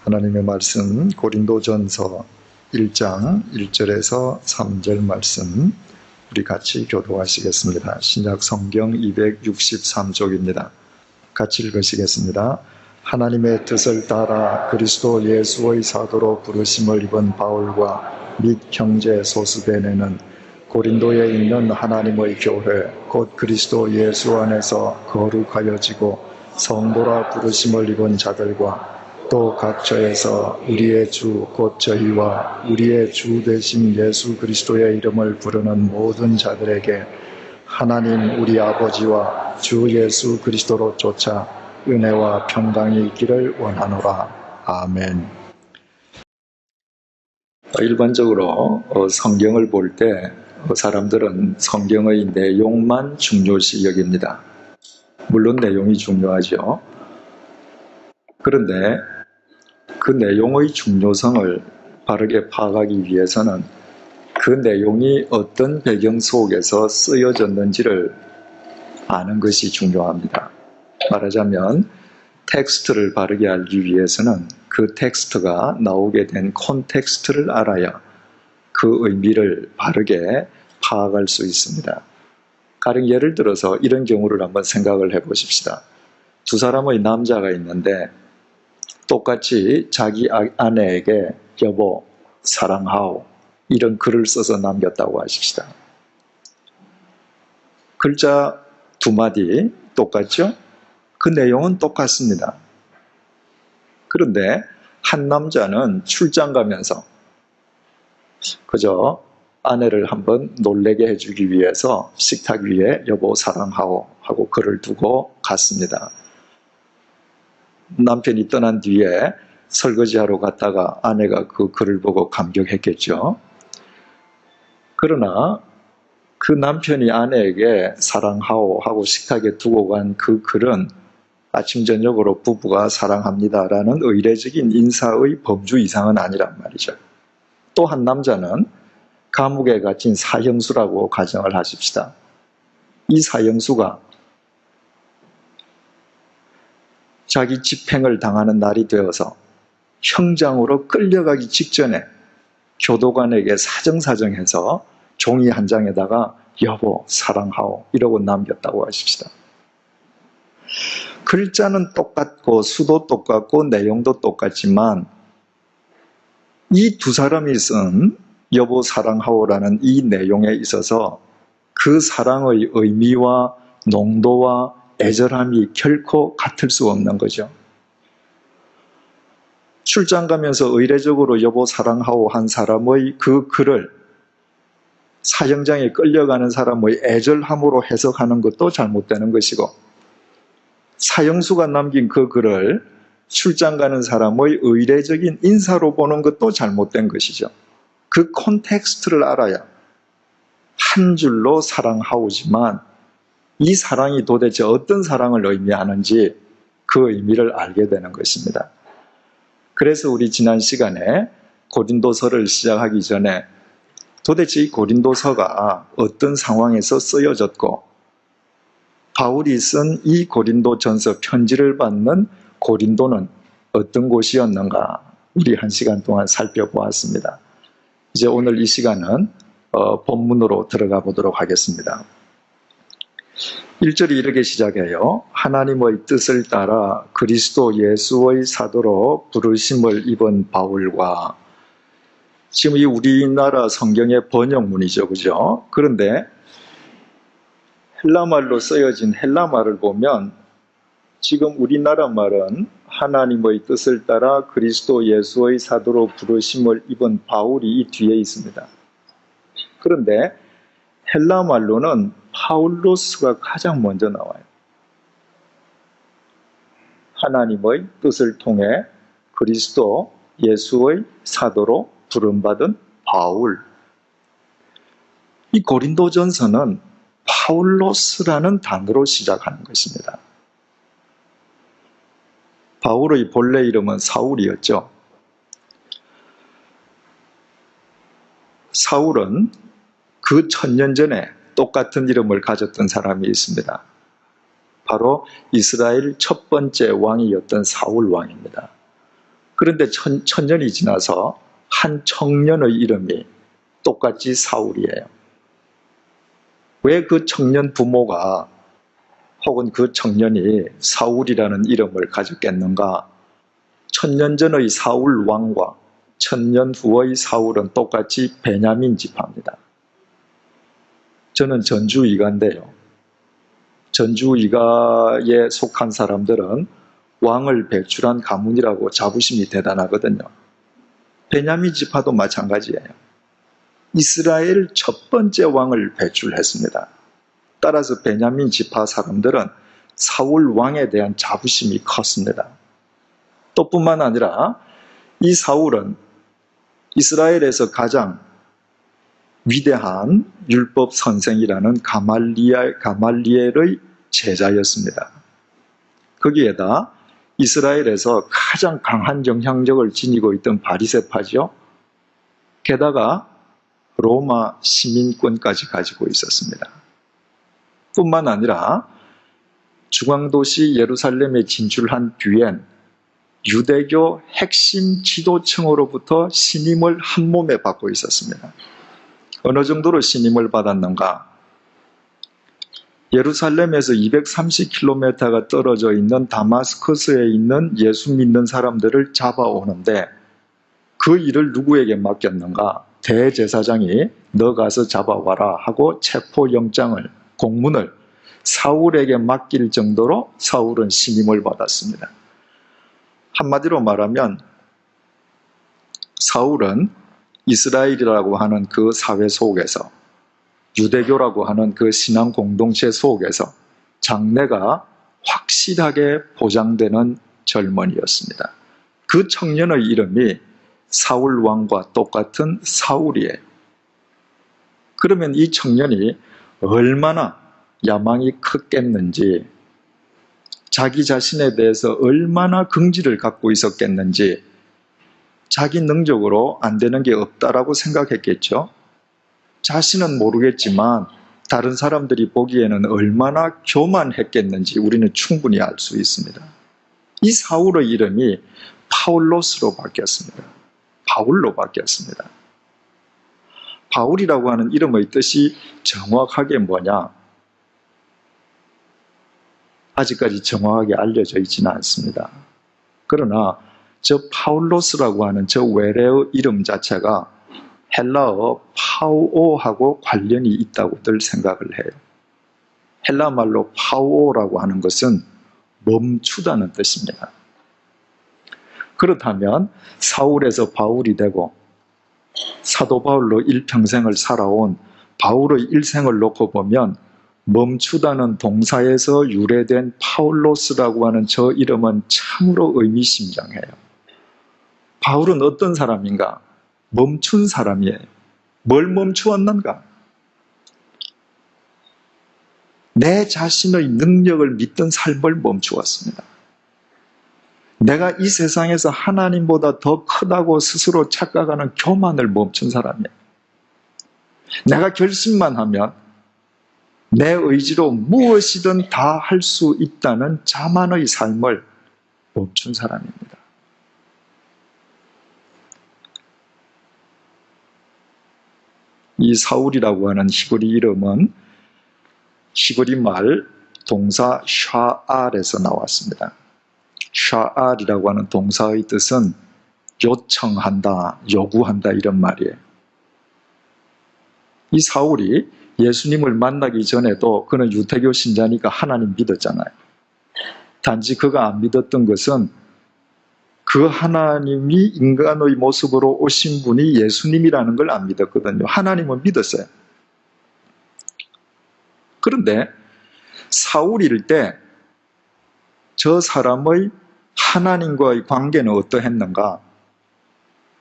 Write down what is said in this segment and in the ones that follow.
하나님의 말씀 고린도전서 1장 1절에서 3절 말씀 우리 같이 교독하시겠습니다. 신약 성경 263쪽입니다. 같이 읽으시겠습니다. 하나님의 뜻을 따라 그리스도 예수의 사도로 부르심을 입은 바울과 및 형제 소스베네는 고린도에 있는 하나님의 교회 곧 그리스도 예수 안에서 거룩하여지고 성도라 부르심을 입은 자들과 또 각처에서 우리의 주 곧 저희와 우리의 주 되신 예수 그리스도의 이름을 부르는 모든 자들에게 하나님 우리 아버지와 주 예수 그리스도로 쫓아 은혜와 평강이 있기를 원하노라. 아멘. 일반적으로 성경을 볼 때 사람들은 성경의 내용만 중요시 여깁니다. 물론 내용이 중요하죠. 그런데 그 내용의 중요성을 바르게 파악하기 위해서는 그 내용이 어떤 배경 속에서 쓰여졌는지를 아는 것이 중요합니다. 말하자면 텍스트를 바르게 알기 위해서는 그 텍스트가 나오게 된 콘텍스트를 알아야 그 의미를 바르게 파악할 수 있습니다. 가령 예를 들어서 이런 경우를 한번 생각을 해보십시다. 두 사람의 남자가 있는데 똑같이 자기 아내에게 여보 사랑하오 이런 글을 써서 남겼다고 하십시다. 글자 두 마디 똑같죠? 그 내용은 똑같습니다. 그런데 한 남자는 출장 가면서 그저 아내를 한번 놀래게 해주기 위해서 식탁 위에 여보 사랑하오 하고 글을 두고 갔습니다. 남편이 떠난 뒤에 설거지하러 갔다가 아내가 그 글을 보고 감격했겠죠. 그러나 그 남편이 아내에게 사랑하오 하고 식탁에 두고 간 그 글은 아침 저녁으로 부부가 사랑합니다라는 의례적인 인사의 범주 이상은 아니란 말이죠. 또 한 남자는 감옥에 갇힌 사형수라고 가정을 하십시다. 이 사형수가 자기 집행을 당하는 날이 되어서 형장으로 끌려가기 직전에 교도관에게 사정사정해서 종이 한 장에다가 여보 사랑하오 이러고 남겼다고 하십시다. 글자는 똑같고 수도 똑같고 내용도 똑같지만 이 두 사람이 쓴 여보 사랑하오라는 이 내용에 있어서 그 사랑의 의미와 농도와 애절함이 결코 같을 수 없는 거죠. 출장 가면서 의례적으로 여보 사랑하오 한 사람의 그 글을 사형장에 끌려가는 사람의 애절함으로 해석하는 것도 잘못되는 것이고 사형수가 남긴 그 글을 출장 가는 사람의 의례적인 인사로 보는 것도 잘못된 것이죠. 그 콘텍스트를 알아야 한 줄로 사랑하오지만 이 사랑이 도대체 어떤 사랑을 의미하는지 그 의미를 알게 되는 것입니다. 그래서 우리 지난 시간에 고린도서를 시작하기 전에 도대체 이 고린도서가 어떤 상황에서 쓰여졌고 바울이 쓴 이 고린도전서 편지를 받는 고린도는 어떤 곳이었는가 우리 한 시간 동안 살펴보았습니다. 이제 오늘 이 시간은 본문으로 들어가 보도록 하겠습니다. 1절이 이렇게 시작해요. 하나님의 뜻을 따라 그리스도 예수의 사도로 부르심을 입은 바울과 지금 이 우리나라 성경의 번역문이죠. 그죠? 그런데 헬라말로 쓰여진 헬라말을 보면 지금 우리나라 말은 하나님의 뜻을 따라 그리스도 예수의 사도로 부르심을 입은 바울이 이 뒤에 있습니다. 그런데 헬라말로는 파울로스가 가장 먼저 나와요. 하나님의 뜻을 통해 그리스도 예수의 사도로 부름받은 바울. 이 고린도전서는 파울로스라는 단어로 시작하는 것입니다. 바울의 본래 이름은 사울이었죠. 사울은 그 1000년 전에 똑같은 이름을 가졌던 사람이 있습니다. 바로 이스라엘 첫 번째 왕이었던 사울 왕입니다. 그런데 천년이 지나서 한 청년의 이름이 똑같이 사울이에요. 왜 그 청년 부모가 혹은 그 청년이 사울이라는 이름을 가졌겠는가? 천년 전의 사울 왕과 천년 후의 사울은 똑같이 베냐민 지파입니다. 저는 전주 이가인데요. 전주 이가에 속한 사람들은 왕을 배출한 가문이라고 자부심이 대단하거든요. 베냐민 지파도 마찬가지예요. 이스라엘 첫 번째 왕을 배출했습니다. 따라서 베냐민 지파 사람들은 사울 왕에 대한 자부심이 컸습니다. 또 뿐만 아니라 이 사울은 이스라엘에서 가장 위대한 율법 선생이라는 가말리엘의 제자였습니다. 거기에다 이스라엘에서 가장 강한 영향력을 지니고 있던 바리새파죠. 게다가 로마 시민권까지 가지고 있었습니다. 뿐만 아니라 중앙도시 예루살렘에 진출한 뒤엔 유대교 핵심 지도층으로부터 신임을 한 몸에 받고 있었습니다. 어느 정도로 신임을 받았는가? 예루살렘에서 230km가 떨어져 있는 다마스커스에 있는 예수 믿는 사람들을 잡아오는데 그 일을 누구에게 맡겼는가? 대제사장이 너 가서 잡아와라 하고 체포영장을, 공문을 사울에게 맡길 정도로 사울은 신임을 받았습니다. 한마디로 말하면 사울은 이스라엘이라고 하는 그 사회 속에서, 유대교라고 하는 그 신앙 공동체 속에서 장래가 확실하게 보장되는 젊은이였습니다. 그 청년의 이름이 사울 왕과 똑같은 사울이에요. 그러면 이 청년이 얼마나 야망이 컸겠는지, 자기 자신에 대해서 얼마나 긍지를 갖고 있었겠는지, 자기 능력으로 안 되는 게 없다라고 생각했겠죠. 자신은 모르겠지만 다른 사람들이 보기에는 얼마나 교만했겠는지 우리는 충분히 알 수 있습니다. 이 사울의 이름이 파울로스로 바뀌었습니다. 바울로 바뀌었습니다. 바울이라고 하는 이름의 뜻이 정확하게 뭐냐? 아직까지 정확하게 알려져 있지는 않습니다. 그러나 저 파울로스라고 하는 저 외래어 이름 자체가 헬라어 파우오하고 관련이 있다고들 생각을 해요. 헬라 말로 파우오라고 하는 것은 멈추다는 뜻입니다. 그렇다면 사울에서 바울이 되고 사도 바울로 일평생을 살아온 바울의 일생을 놓고 보면 멈추다는 동사에서 유래된 파울로스라고 하는 저 이름은 참으로 의미심장해요. 바울은 어떤 사람인가? 멈춘 사람이에요. 뭘 멈추었는가? 내 자신의 능력을 믿던 삶을 멈추었습니다. 내가 이 세상에서 하나님보다 더 크다고 스스로 착각하는 교만을 멈춘 사람이에요. 내가 결심만 하면 내 의지로 무엇이든 다 할 수 있다는 자만의 삶을 멈춘 사람입니다. 이 사울이라고 하는 히브리 이름은 히브리 말 동사 샤알에서 나왔습니다. 샤알이라고 하는 동사의 뜻은 요청한다, 요구한다 이런 말이에요. 이 사울이 예수님을 만나기 전에도 그는 유대교 신자니까 하나님 믿었잖아요. 단지 그가 안 믿었던 것은 그 하나님이 인간의 모습으로 오신 분이 예수님이라는 걸 안 믿었거든요. 하나님은 믿었어요. 그런데 사울일 때 저 사람의 하나님과의 관계는 어떠했는가?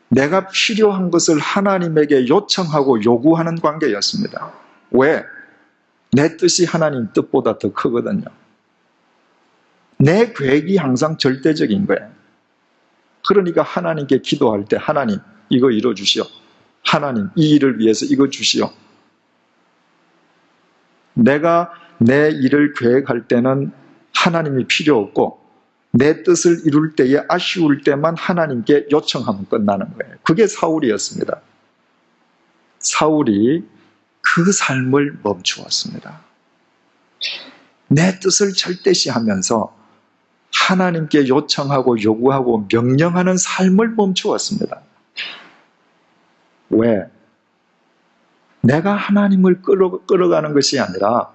내가 필요한 것을 하나님에게 요청하고 요구하는 관계였습니다. 왜? 내 뜻이 하나님 뜻보다 더 크거든요. 내 계획이 항상 절대적인 거예요. 그러니까 하나님께 기도할 때 하나님 이거 이뤄주시오. 하나님 이 일을 위해서 이거 주시오. 내가 내 일을 계획할 때는 하나님이 필요 없고 내 뜻을 이룰 때에 아쉬울 때만 하나님께 요청하면 끝나는 거예요. 그게 사울이었습니다. 사울이 그 삶을 멈추었습니다. 내 뜻을 절대시 하면서 하나님께 요청하고 요구하고 명령하는 삶을 멈추었습니다. 왜? 내가 하나님을 끌어가는 것이 아니라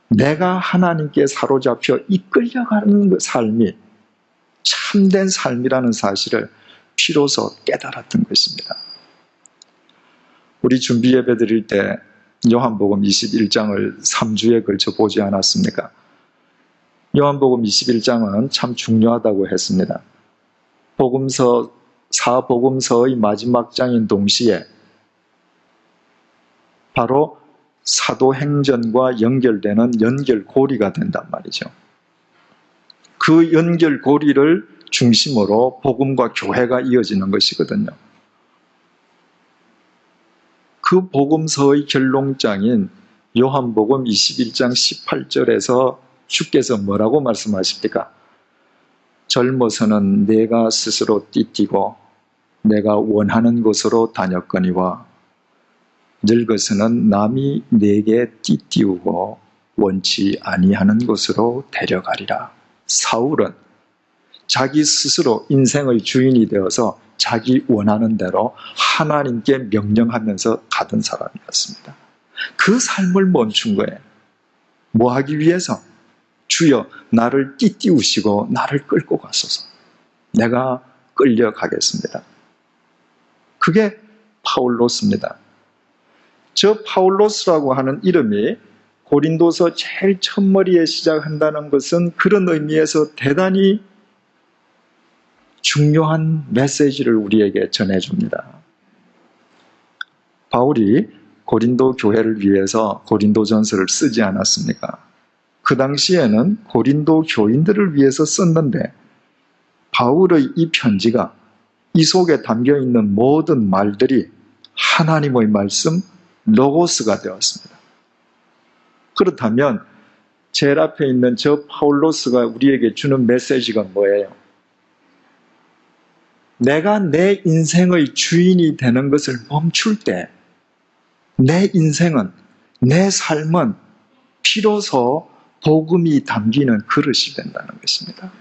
내가 하나님께 사로잡혀 이끌려가는 삶이 참된 삶이라는 사실을 비로소 깨달았던 것입니다. 우리 준비 예배 드릴 때 요한복음 21장을 3주에 걸쳐 보지 않았습니까? 요한복음 21장은 참 중요하다고 했습니다. 사복음서의 마지막 장인 동시에 바로 사도행전과 연결되는 연결고리가 된단 말이죠. 그 연결고리를 중심으로 복음과 교회가 이어지는 것이거든요. 그 복음서의 결론장인 요한복음 21장 18절에서 주께서 뭐라고 말씀하십니까? 젊어서는 내가 스스로 띠띠고 내가 원하는 곳으로 다녔거니와 늙어서는 남이 내게 띠띠우고 원치 아니하는 곳으로 데려가리라. 사울은 자기 스스로 인생의 주인이 되어서 자기 원하는 대로 하나님께 명령하면서 가던 사람이었습니다. 그 삶을 멈춘 거예요. 뭐 하기 위해서? 주여 나를 띠띠우시고 나를 끌고 가소서. 내가 끌려가겠습니다. 그게 파울로스입니다. 저 파울로스라고 하는 이름이 고린도서 제일 첫머리에 시작한다는 것은 그런 의미에서 대단히 중요한 메시지를 우리에게 전해줍니다. 바울이 고린도 교회를 위해서 고린도전서를 쓰지 않았습니까? 그 당시에는 고린도 교인들을 위해서 썼는데 바울의 이 편지가 이 속에 담겨있는 모든 말들이 하나님의 말씀 로고스가 되었습니다. 그렇다면 제일 앞에 있는 저 파울로스가 우리에게 주는 메시지가 뭐예요? 내가 내 인생의 주인이 되는 것을 멈출 때 내 인생은, 내 삶은 비로소 복음이 담기는 그릇이 된다는 것입니다.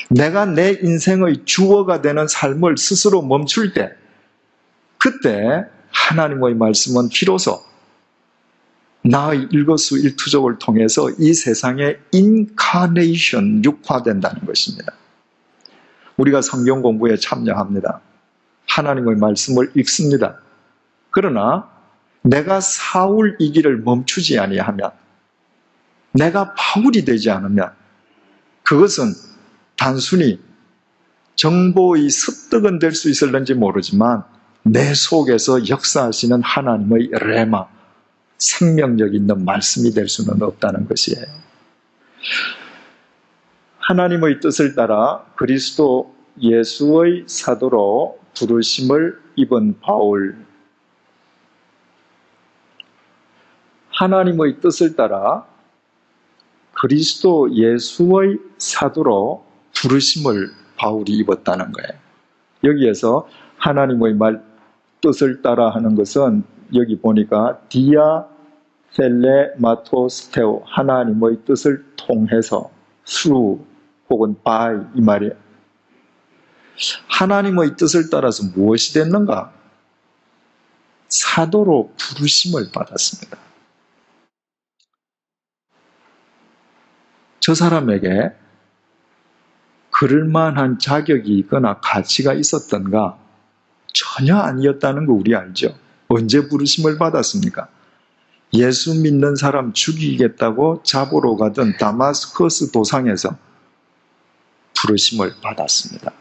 내가 내 인생의 주어가 되는 삶을 스스로 멈출 때 그때 하나님의 말씀은 비로소 나의 일거수일투족을 통해서 이 세상에 인카네이션, 육화된다는 것입니다. 우리가 성경 공부에 참여합니다. 하나님의 말씀을 읽습니다. 그러나 내가 사울이기를 멈추지 아니하면, 내가 바울이 되지 않으면 그것은 단순히 정보의 습득은 될 수 있을는지 모르지만 내 속에서 역사하시는 하나님의 레마, 생명력 있는 말씀이 될 수는 없다는 것이에요. 하나님의 뜻을 따라 그리스도 예수의 사도로 부르심을 입은 바울, 하나님의 뜻을 따라 그리스도 예수의 사도로 부르심을 바울이 입었다는 거예요. 여기에서 하나님의 뜻을 따라 하는 것은 여기 보니까 디아 셀레마토스테오, 하나님의 뜻을 통해서 through 혹은 by 이 말이에요. 하나님의 뜻을 따라서 무엇이 됐는가? 사도로 부르심을 받았습니다. 저 사람에게 그럴 만한 자격이 있거나 가치가 있었던가? 전혀 아니었다는 거 우리 알죠? 언제 부르심을 받았습니까? 예수 믿는 사람 죽이겠다고 잡으러 가던 다마스커스 도상에서 부르심을 받았습니다.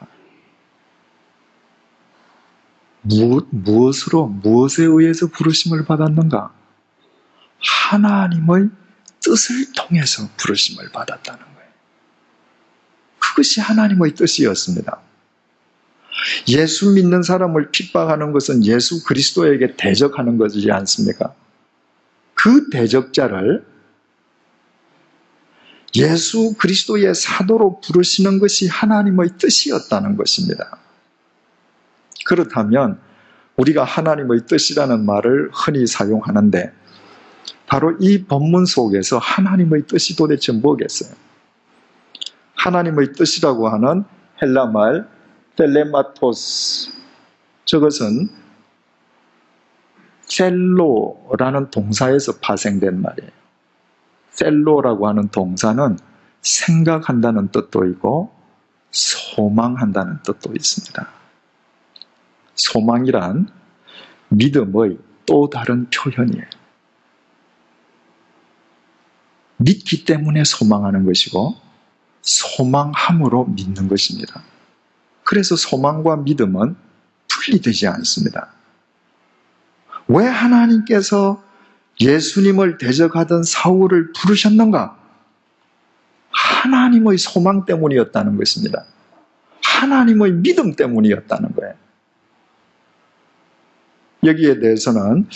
무엇에 의해서 부르심을 받았는가? 하나님의 뜻을 통해서 부르심을 받았다는 거예요. 그것이 하나님의 뜻이었습니다. 예수 믿는 사람을 핍박하는 것은 예수 그리스도에게 대적하는 것이지 않습니까? 그 대적자를 예수 그리스도의 사도로 부르시는 것이 하나님의 뜻이었다는 것입니다. 그렇다면 우리가 하나님의 뜻이라는 말을 흔히 사용하는데 바로 이 본문 속에서 하나님의 뜻이 도대체 뭐겠어요? 하나님의 뜻이라고 하는 헬라말 텔레마토스, 저것은 셀로라는 동사에서 파생된 말이에요. 셀로라고 하는 동사는 생각한다는 뜻도 있고 소망한다는 뜻도 있습니다. 소망이란 믿음의 또 다른 표현이에요. 믿기 때문에 소망하는 것이고 소망함으로 믿는 것입니다. 그래서 소망과 믿음은 분리되지 않습니다. 왜 하나님께서 예수님을 대적하던 사울을 부르셨는가? 하나님의 소망 때문이었다는 것입니다. 하나님의 믿음 때문이었다는 거예요. 여기에 대해서는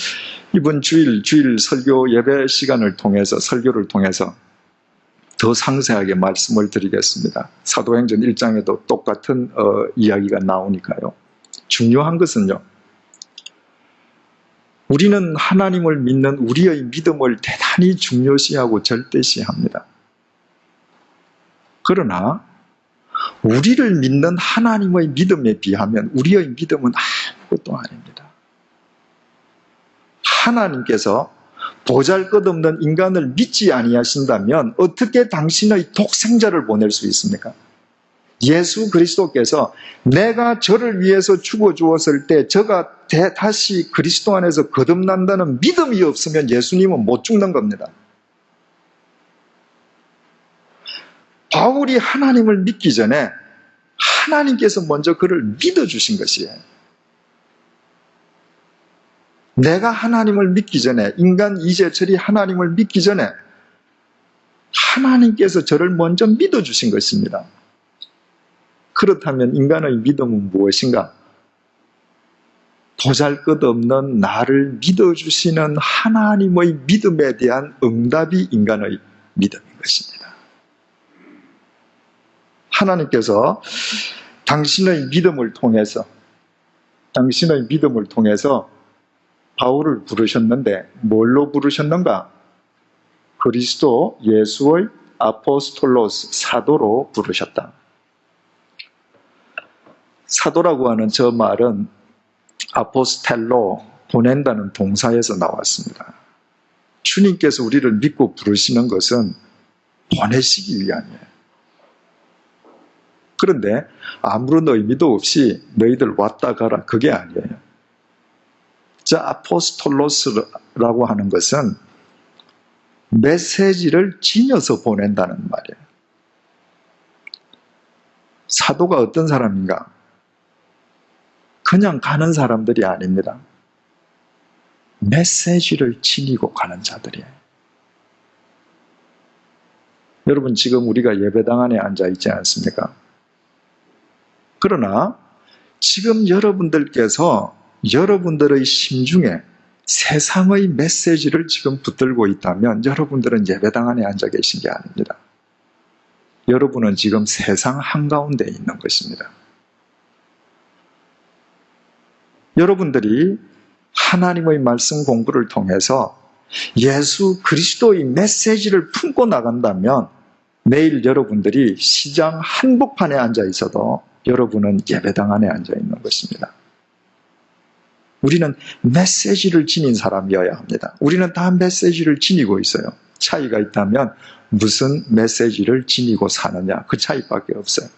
이번 주일 설교 예배 시간을 통해서, 설교를 통해서 더 상세하게 말씀을 드리겠습니다. 사도행전 1장에도 똑같은 이야기가 나오니까요. 중요한 것은요, 우리는 하나님을 믿는 우리의 믿음을 대단히 중요시하고 절대시합니다. 그러나 우리를 믿는 하나님의 믿음에 비하면 우리의 믿음은 아무것도 아닙니다. 하나님께서 보잘것없는 인간을 믿지 아니하신다면 어떻게 당신의 독생자를 보낼 수 있습니까? 예수 그리스도께서 내가 저를 위해서 죽어주었을 때 저가 다시 그리스도 안에서 거듭난다는 믿음이 없으면 예수님은 못 죽는 겁니다. 바울이 하나님을 믿기 전에 하나님께서 먼저 그를 믿어주신 것이에요. 내가 하나님을 믿기 전에, 인간 이재철이 하나님을 믿기 전에 하나님께서 저를 먼저 믿어주신 것입니다. 그렇다면 인간의 믿음은 무엇인가? 보잘것없는 나를 믿어주시는 하나님의 믿음에 대한 응답이 인간의 믿음인 것입니다. 하나님께서 당신의 믿음을 통해서 바울을 부르셨는데 뭘로 부르셨는가? 그리스도 예수의 아포스톨로스, 사도로 부르셨다. 사도라고 하는 저 말은 아포스텔로, 보낸다는 동사에서 나왔습니다. 주님께서 우리를 믿고 부르시는 것은 보내시기 위함이에요. 그런데 아무런 의미도 없이 너희들 왔다 가라, 그게 아니에요. 저 아포스톨로스라고 하는 것은 메시지를 지녀서 보낸다는 말이에요. 사도가 어떤 사람인가? 그냥 가는 사람들이 아닙니다. 메시지를 지니고 가는 자들이에요. 여러분, 지금 우리가 예배당 안에 앉아 있지 않습니까? 그러나 지금 여러분들께서 여러분들의 심중에 세상의 메시지를 지금 붙들고 있다면 여러분들은 예배당 안에 앉아 계신 게 아닙니다. 여러분은 지금 세상 한가운데 있는 것입니다. 여러분들이 하나님의 말씀 공부를 통해서 예수 그리스도의 메시지를 품고 나간다면 내일 여러분들이 시장 한복판에 앉아 있어도 여러분은 예배당 안에 앉아 있는 것입니다. 우리는 메시지를 지닌 사람이어야 합니다. 우리는 다 메시지를 지니고 있어요. 차이가 있다면 무슨 메시지를 지니고 사느냐, 그 차이밖에 없어요.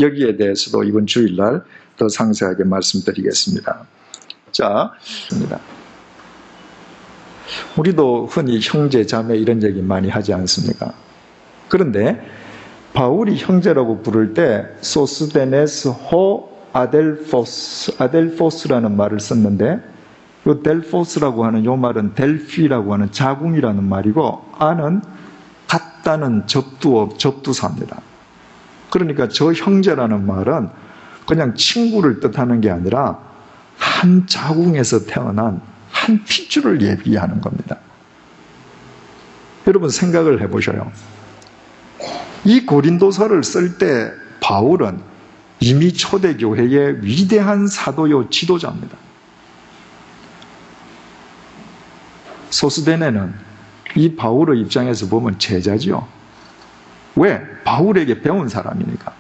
여기에 대해서도 이번 주일날 더 상세하게 말씀드리겠습니다. 자, 우리도 흔히 형제, 자매 이런 얘기 많이 하지 않습니까? 그런데 바울이 형제라고 부를 때 소스데네스 호 아델포스라는 말을 썼는데, 이 델포스라고 하는 이 말은 델피라고 하는 자궁이라는 말이고, 아는 같다는 접두사입니다. 그러니까 저 형제라는 말은 그냥 친구를 뜻하는 게 아니라 한 자궁에서 태어난 한 핏줄을 얘기하는 겁니다. 여러분 생각을 해보셔요. 이 고린도서를 쓸 때 바울은 이미 초대교회의 위대한 사도요 지도자입니다. 소스데네는 이 바울의 입장에서 보면 제자지요. 왜? 바울에게 배운 사람이니까.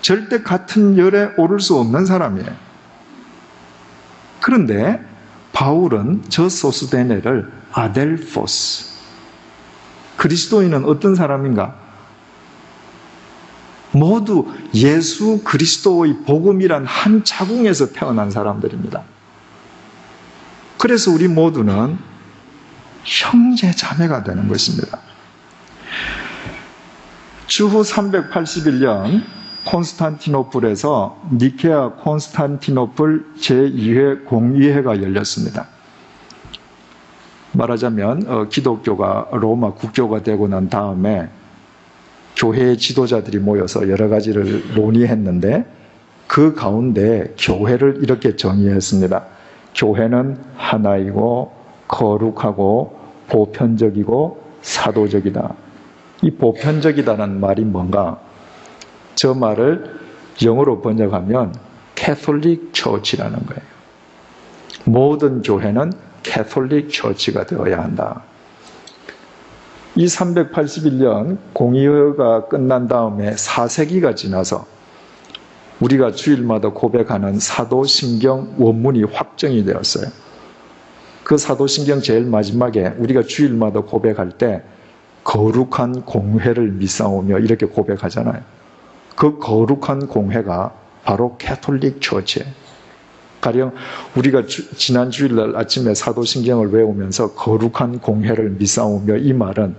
절대 같은 열에 오를 수 없는 사람이에요. 그런데 바울은 저 소스데네를 아델포스, 그리스도인은 어떤 사람인가? 모두 예수 그리스도의 복음이란 한 자궁에서 태어난 사람들입니다. 그래서 우리 모두는 형제 자매가 되는 것입니다. 주후 381년 콘스탄티노플에서 니케아 콘스탄티노플 제2회 공의회가 열렸습니다. 말하자면 기독교가 로마 국교가 되고 난 다음에 교회의 지도자들이 모여서 여러 가지를 논의했는데 그 가운데 교회를 이렇게 정의했습니다. 교회는 하나이고 거룩하고 보편적이고 사도적이다. 이 보편적이다는 말이 뭔가? 저 말을 영어로 번역하면 캐톨릭 처치라는 거예요. 모든 교회는 캐톨릭 처치가 되어야 한다. 이 381년 공의회가 끝난 다음에 4세기가 지나서 우리가 주일마다 고백하는 사도신경 원문이 확정이 되었어요. 그 사도신경 제일 마지막에 우리가 주일마다 고백할 때 거룩한 공회를 믿사오며 이렇게 고백하잖아요. 그 거룩한 공회가 바로 캐톨릭 처치예요. 가령 우리가 지난 주일날 아침에 사도신경을 외우면서 거룩한 공회를 믿사오며 이 말은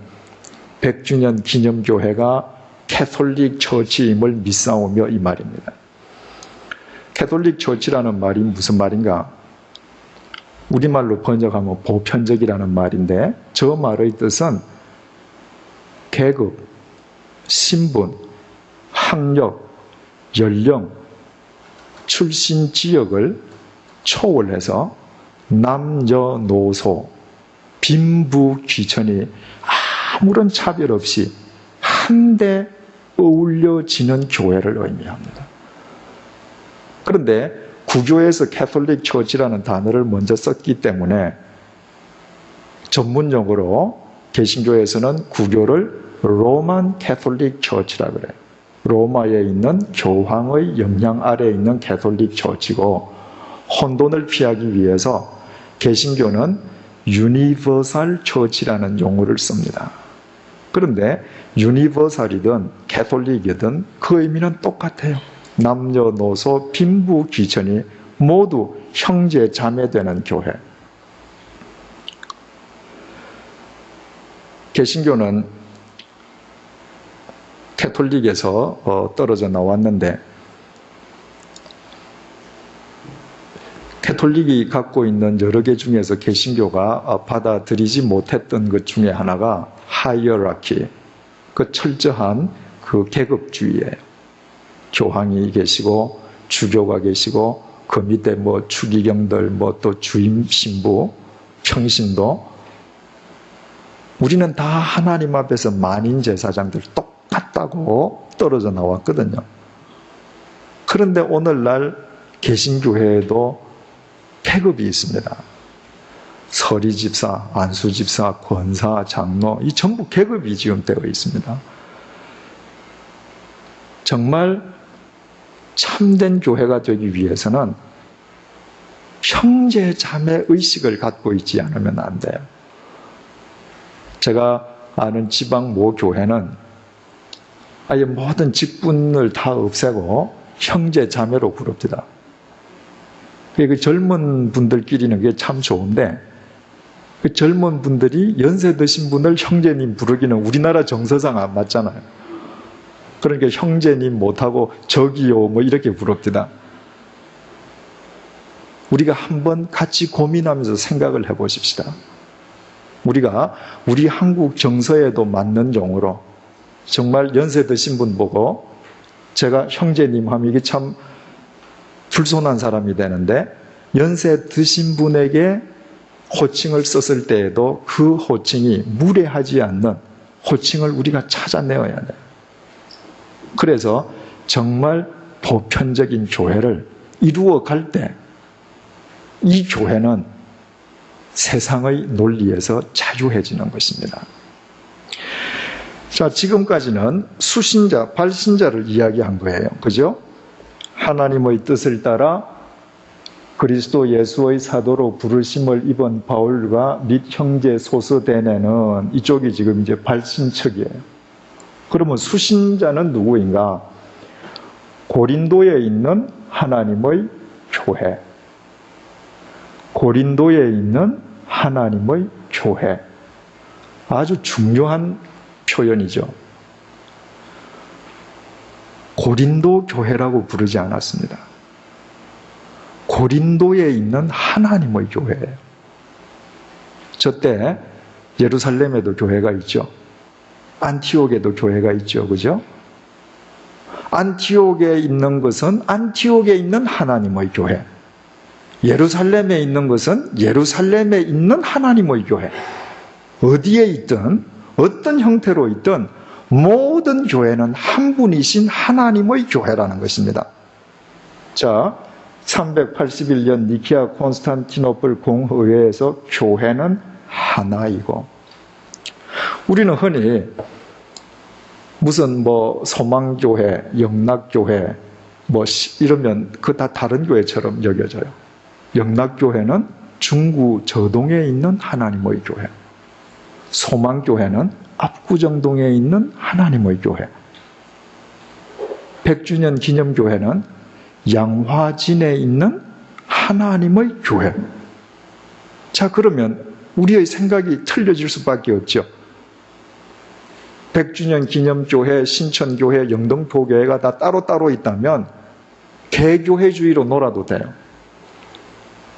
100주년 기념교회가 캐톨릭 처치임을 믿사오며 이 말입니다. 캐톨릭 처치라는 말이 무슨 말인가? 우리말로 번역하면 보편적이라는 말인데 저 말의 뜻은 계급, 신분, 학력, 연령, 출신 지역을 초월해서 남녀노소, 빈부귀천이 아무런 차별 없이 한데 어울려지는 교회를 의미합니다. 그런데 구교에서 캐톨릭 처치라는 단어를 먼저 썼기 때문에 전문용어로 개신교에서는 구교를 로만 캐톨릭 처치라고 그래요. 로마에 있는 교황의 영향 아래에 있는 캐톨릭 처치고 혼돈을 피하기 위해서 개신교는 유니버설 처치라는 용어를 씁니다. 그런데 유니버설이든 캐톨릭이든 그 의미는 똑같아요. 남녀노소 빈부귀천이 모두 형제 자매 되는 교회. 개신교는 캐톨릭에서 떨어져 나왔는데 캐톨릭이 갖고 있는 여러 개 중에서 개신교가 받아들이지 못했던 것 중에 하나가 하이어라키, 그 철저한 그 계급주의예요. 교황이 계시고 주교가 계시고 그 밑에 뭐 추기경들 또 주임 신부, 평신도, 우리는 다 하나님 앞에서 만인 제사장들 똑같다고 떨어져 나왔거든요. 그런데 오늘날 개신교회에도 계급이 있습니다. 서리집사, 안수집사, 권사, 장로, 이 전부 계급이 지금 되어 있습니다. 정말 참된 교회가 되기 위해서는 형제 자매 의식을 갖고 있지 않으면 안 돼요. 제가 아는 지방 모 교회는 아예 모든 직분을 다 없애고 형제 자매로 부릅니다. 그 젊은 분들끼리는 그게 참 좋은데 그 젊은 분들이 연세 드신 분을 형제님 부르기는 우리나라 정서상 안 맞잖아요. 그러니까 형제님 못하고 저기요 뭐 이렇게 부릅니다. 우리가 한번 같이 고민하면서 생각을 해보십시다. 우리가 우리 한국 정서에도 맞는 용어로 정말 연세 드신 분 보고 제가 형제님 하면 이게 참 불손한 사람이 되는데 연세 드신 분에게 호칭을 썼을 때에도 그 호칭이 무례하지 않는 호칭을 우리가 찾아내어야 돼요. 그래서 정말 보편적인 교회를 이루어 갈 때 이 교회는 세상의 논리에서 자유해지는 것입니다. 자, 지금까지는 수신자, 발신자를 이야기한 거예요. 그죠? 하나님의 뜻을 따라 그리스도 예수의 사도로 부르심을 입은 바울과 및 형제 소서대네는 이쪽이 지금 이제 발신척이에요. 그러면 수신자는 누구인가? 고린도에 있는 하나님의 교회. 고린도에 있는 하나님의 교회. 아주 중요한 표현이죠. 고린도 교회라고 부르지 않았습니다. 고린도에 있는 하나님의 교회예요. 저때 예루살렘에도 교회가 있죠. 안티옥에도 교회가 있죠. 그죠? 안티옥에 있는 것은 안티옥에 있는 하나님의 교회. 예루살렘에 있는 것은 예루살렘에 있는 하나님의 교회. 어디에 있든 어떤 형태로 있든 모든 교회는 한 분이신 하나님의 교회라는 것입니다. 자, 381년 니키아 콘스탄티노플 공의회에서 교회는 하나이고, 우리는 흔히 무슨 소망교회, 영락교회 이러면 그 다 다른 교회처럼 여겨져요. 영락교회는 중구 저동에 있는 하나님의 교회, 소망교회는 압구정동에 있는 하나님의 교회, 100주년 기념교회는 양화진에 있는 하나님의 교회. 자, 그러면 우리의 생각이 틀려질 수밖에 없죠. 100주년 기념교회, 신천교회, 영등포교회가 다 따로따로 있다면 개교회주의로 놀아도 돼요.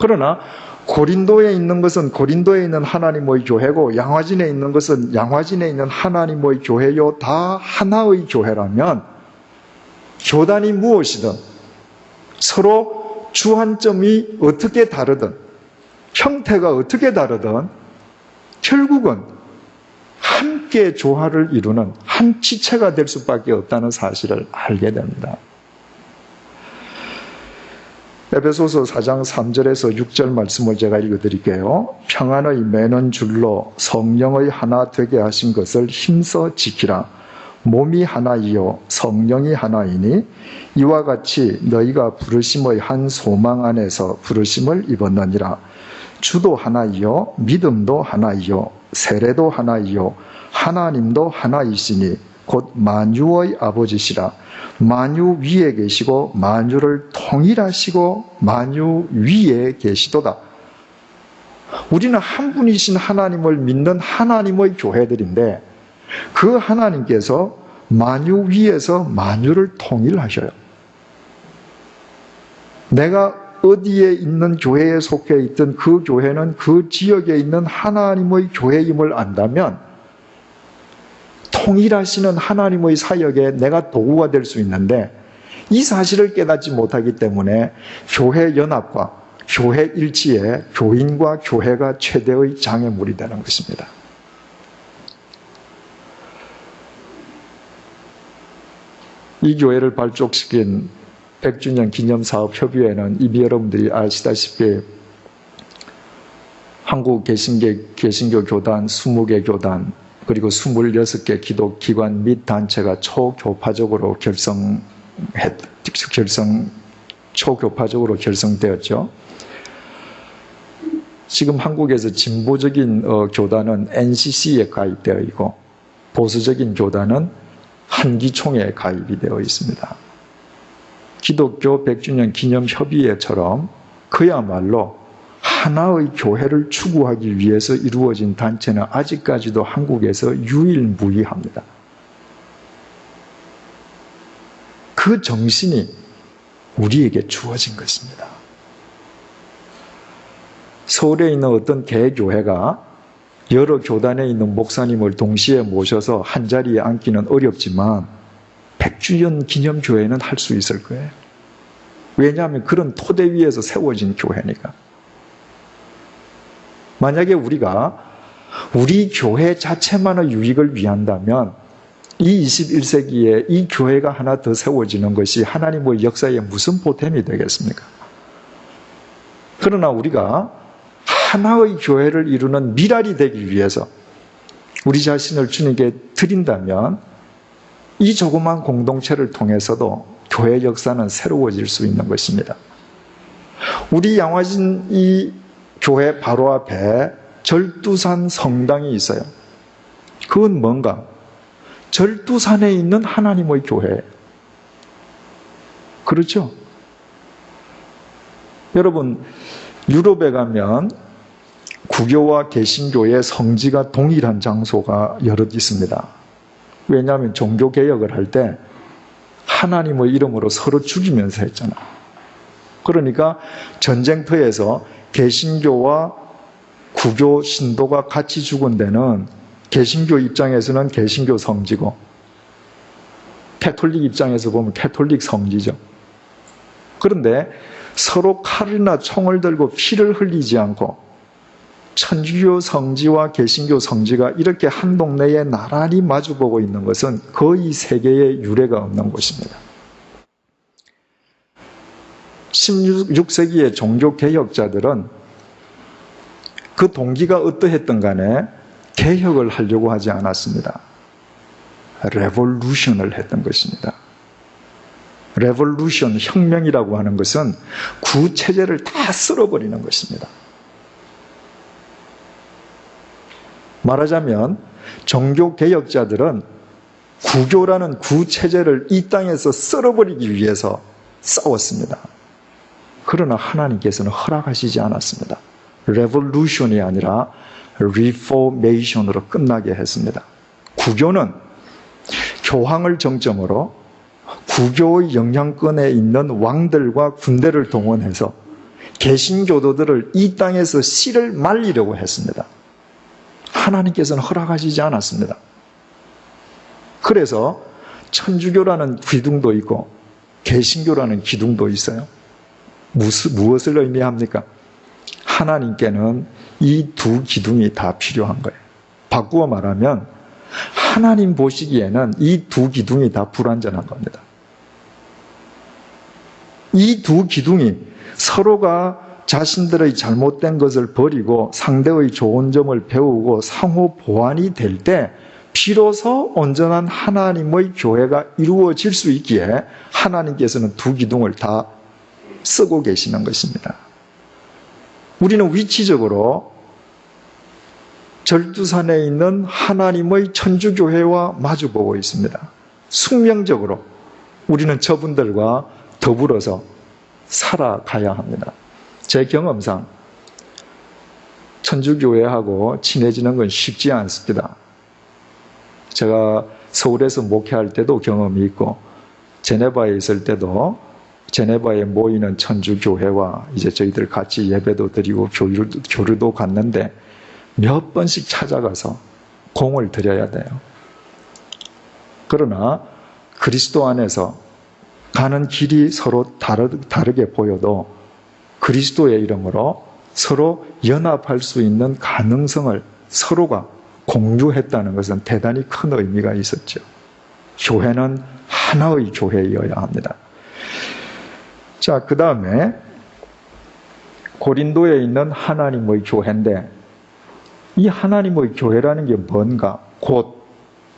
그러나 고린도에 있는 것은 고린도에 있는 하나님의 교회고, 양화진에 있는 것은 양화진에 있는 하나님의 교회요, 다 하나의 교회라면 교단이 무엇이든 서로 주안점이 어떻게 다르든 형태가 어떻게 다르든 결국은 함께 조화를 이루는 한 지체가 될 수밖에 없다는 사실을 알게 됩니다. 에베소서 4장 3절에서 6절 말씀을 제가 읽어드릴게요. 평안의 매는 줄로 성령의 하나 되게 하신 것을 힘써 지키라. 몸이 하나이요 성령이 하나이니 이와 같이 너희가 부르심의 한 소망 안에서 부르심을 입었느니라. 주도 하나이요 믿음도 하나이요 세례도 하나이요 하나님도 하나이시니 곧 만유의 아버지시라. 만유 위에 계시고 만유를 통일하시고 만유 위에 계시도다. 우리는 한 분이신 하나님을 믿는 하나님의 교회들인데, 그 하나님께서 만유 위에서 만유를 통일하셔요. 내가 어디에 있는 교회에 속해 있든 그 교회는 그 지역에 있는 하나님의 교회임을 안다면 통일하시는 하나님의 사역에 내가 도구가 될 수 있는데, 이 사실을 깨닫지 못하기 때문에 교회 연합과 교회 일치에 교인과 교회가 최대의 장애물이 되는 것입니다. 이 교회를 발족시킨 100주년 기념사업협의회는 이미 여러분들이 아시다시피 한국 개신교 교단 20개 교단 그리고 26개 기독기관 및 단체가 초교파적으로 결성되었죠. 지금 한국에서 진보적인 교단은 NCC에 가입되어 있고, 보수적인 교단은 한기총에 가입이 되어 있습니다. 기독교 100주년 기념협의회처럼 그야말로 하나의 교회를 추구하기 위해서 이루어진 단체는 아직까지도 한국에서 유일무이합니다. 그 정신이 우리에게 주어진 것입니다. 서울에 있는 어떤 개교회가 여러 교단에 있는 목사님을 동시에 모셔서 한자리에 앉기는 어렵지만 100주년 기념교회는 할 수 있을 거예요. 왜냐하면 그런 토대 위에서 세워진 교회니까. 만약에 우리가 우리 교회 자체만의 유익을 위한다면 이 21세기에 이 교회가 하나 더 세워지는 것이 하나님의 역사에 무슨 보탬이 되겠습니까? 그러나 우리가 하나의 교회를 이루는 미랄이 되기 위해서 우리 자신을 주님께 드린다면 이 조그만 공동체를 통해서도 교회 역사는 새로워질 수 있는 것입니다. 우리 양화진 이 교회 바로 앞에 절두산 성당이 있어요. 그건 뭔가? 절두산에 있는 하나님의 교회. 그렇죠? 여러분, 유럽에 가면 구교와 개신교의 성지가 동일한 장소가 여럿 있습니다. 왜냐하면 종교개혁을 할 때 하나님의 이름으로 서로 죽이면서 했잖아. 그러니까 전쟁터에서 개신교와 구교 신도가 같이 죽은 데는 개신교 입장에서는 개신교 성지고 캐톨릭 입장에서 보면 캐톨릭 성지죠. 그런데 서로 칼이나 총을 들고 피를 흘리지 않고 천주교 성지와 개신교 성지가 이렇게 한 동네에 나란히 마주보고 있는 것은 거의 세계에 유례가 없는 곳입니다. 16세기의 종교개혁자들은 그 동기가 어떠했든 간에 개혁을 하려고 하지 않았습니다. 레볼루션을 했던 것입니다. 레볼루션, 혁명이라고 하는 것은 구체제를 다 쓸어버리는 것입니다. 말하자면 종교개혁자들은 구교라는 구체제를 이 땅에서 쓸어버리기 위해서 싸웠습니다. 그러나 하나님께서는 허락하시지 않았습니다. 레볼루션이 아니라 리포메이션으로 끝나게 했습니다. 구교는 교황을 정점으로 구교의 영향권에 있는 왕들과 군대를 동원해서 개신교도들을 이 땅에서 씨를 말리려고 했습니다. 하나님께서는 허락하시지 않았습니다. 그래서 천주교라는 기둥도 있고 개신교라는 기둥도 있어요. 무엇을 의미합니까? 하나님께는 이 두 기둥이 다 필요한 거예요. 바꾸어 말하면 하나님 보시기에는 이 두 기둥이 다 불완전한 겁니다. 이 두 기둥이 서로가 자신들의 잘못된 것을 버리고 상대의 좋은 점을 배우고 상호 보완이 될 때 비로소 온전한 하나님의 교회가 이루어질 수 있기에 하나님께서는 두 기둥을 다 쓰고 계시는 것입니다. 우리는 위치적으로 절두산에 있는 하나님의 천주교회와 마주보고 있습니다. 숙명적으로 우리는 저분들과 더불어서 살아가야 합니다. 제 경험상 천주교회하고 친해지는 건 쉽지 않습니다. 제가 서울에서 목회할 때도 경험이 있고 제네바에 있을 때도 제네바에 모이는 천주교회와 이제 저희들 같이 예배도 드리고 교류도 갔는데 몇 번씩 찾아가서 공을 들여야 돼요. 그러나 그리스도 안에서 가는 길이 서로 다르게 보여도 그리스도의 이름으로 서로 연합할 수 있는 가능성을 서로가 공유했다는 것은 대단히 큰 의미가 있었죠. 교회는 하나의 교회여야 합니다. 자, 그 다음에 고린도에 있는 하나님의 교회인데 이 하나님의 교회라는 게 뭔가? 곧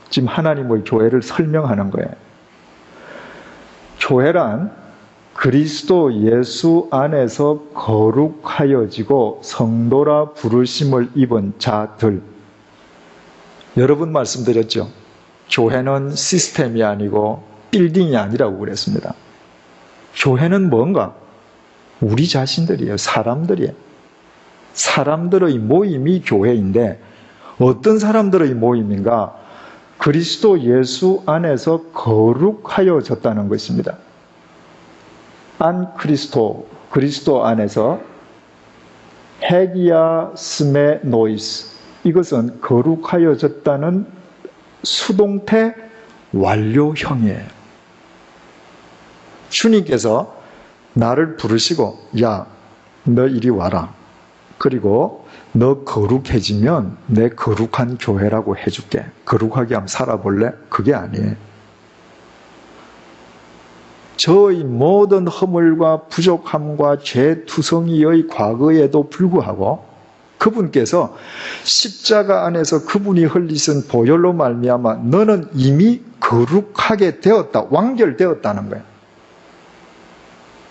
지금 하나님의 교회를 설명하는 거예요. 교회란 그리스도 예수 안에서 거룩하여지고 성도라 부르심을 입은 자들. 여러 번 말씀드렸죠. 교회는 시스템이 아니고 빌딩이 아니라고 그랬습니다. 교회는 뭔가? 우리 자신들이에요. 사람들이에요. 사람들의 모임이 교회인데 어떤 사람들의 모임인가? 그리스도 예수 안에서 거룩하여졌다는 것입니다. 안 그리스도 안에서 헤기야 스메 노이스, 이것은 거룩하여졌다는 수동태 완료형이에요. 주님께서 나를 부르시고 야, 너 이리 와라. 그리고 너 거룩해지면 내 거룩한 교회라고 해줄게. 거룩하게 한번 살아볼래? 그게 아니에요. 저의 모든 허물과 부족함과 죄투성이의 과거에도 불구하고 그분께서 십자가 안에서 그분이 흘리신 보혈로 말미암아 너는 이미 거룩하게 되었다. 완결되었다는 거예요.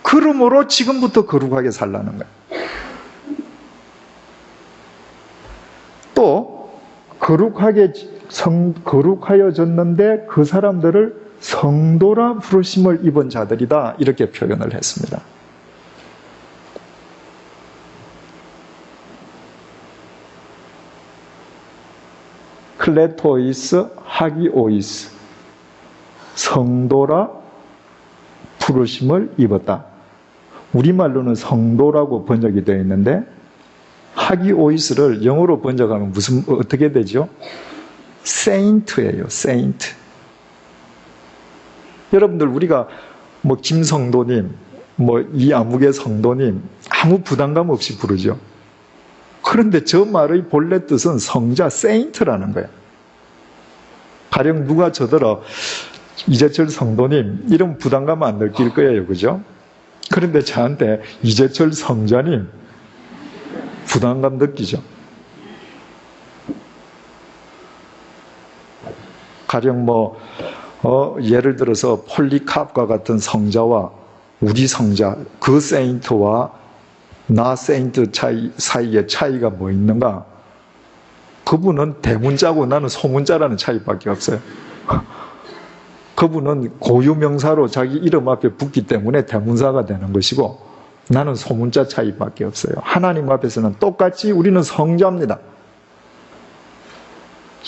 그러므로 지금부터 거룩하게 살라는 거예요. 또 거룩하여졌는데 그 사람들을 성도라 부르심을 입은 자들이다. 이렇게 표현을 했습니다. 클레토이스, 하기오이스. 성도라 부르심을 입었다. 우리말로는 성도라고 번역이 되어 있는데 하기오이스를 영어로 번역하면 어떻게 되죠? 세인트예요. 세인트. 여러분들 우리가 뭐 김성도님, 뭐 이아무개 성도님 아무 부담감 없이 부르죠. 그런데 저 말의 본래 뜻은 성자, 세인트라는 거예요. 가령 누가 저더러 이재철 성도님 이런 부담감 안 느낄 거예요. 그죠? 그런데 저한테 이재철 성자님 부담감 느끼죠. 가령 예를 들어서 폴리캅과 같은 성자와 우리 성자, 그 세인트와 나 세인트 사이에 차이가 뭐 있는가? 그분은 대문자고 나는 소문자라는 차이밖에 없어요. 그분은 고유명사로 자기 이름 앞에 붙기 때문에 대문사가 되는 것이고 나는 소문자 차이밖에 없어요. 하나님 앞에서는 똑같이 우리는 성자입니다.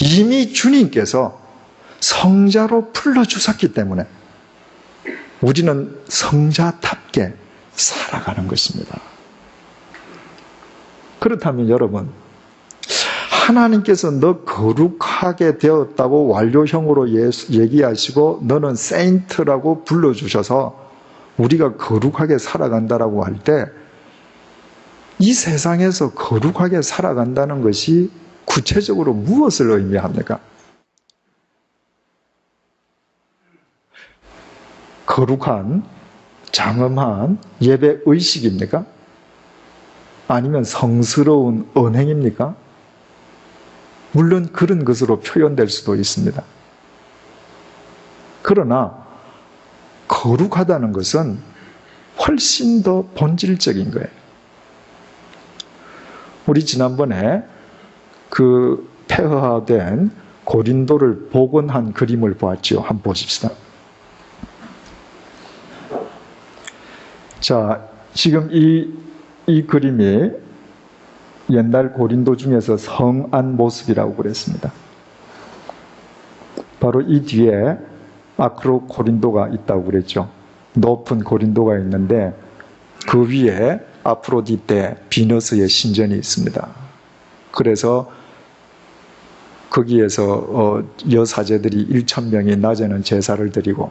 이미 주님께서 성자로 불러주셨기 때문에 우리는 성자답게 살아가는 것입니다. 그렇다면 여러분, 하나님께서 너 거룩하게 되었다고 완료형으로 얘기하시고 너는 세인트라고 불러주셔서 우리가 거룩하게 살아간다라고 할 때 이 세상에서 거룩하게 살아간다는 것이 구체적으로 무엇을 의미합니까? 거룩한, 장엄한 예배 의식입니까? 아니면 성스러운 언행입니까? 물론 그런 것으로 표현될 수도 있습니다. 그러나 거룩하다는 것은 훨씬 더 본질적인 거예요. 우리 지난번에 그 폐허화된 고린도를 복원한 그림을 보았죠. 한번 보십시다. 자, 지금 이 그림이 옛날 고린도 중에서 성안 모습이라고 그랬습니다. 바로 이 뒤에 아크로 고린도가 있다고 그랬죠. 높은 고린도가 있는데 그 위에 아프로디테, 비너스의 신전이 있습니다. 그래서 거기에서 여사제들이 1,000명이 낮에는 제사를 드리고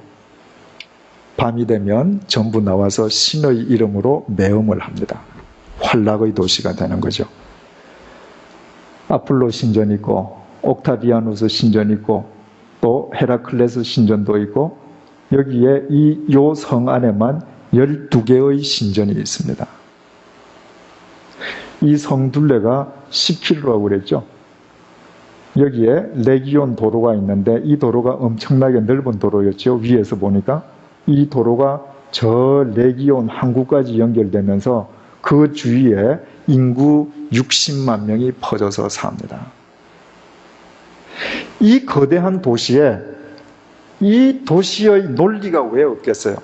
밤이 되면 전부 나와서 신의 이름으로 매음을 합니다. 환락의 도시가 되는 거죠. 아폴로 신전 있고 옥타비아누스 신전 있고 또 헤라클레스 신전도 있고 여기에 요 성 안에만 12개의 신전이 있습니다. 이 성 둘레가 10km라고 그랬죠. 여기에 레기온 도로가 있는데 이 도로가 엄청나게 넓은 도로였죠. 위에서 보니까 이 도로가 저 레기온 항구까지 연결되면서 그 주위에 인구 60만 명이 퍼져서 삽니다. 이 거대한 도시에 이 도시의 논리가 왜 없겠어요?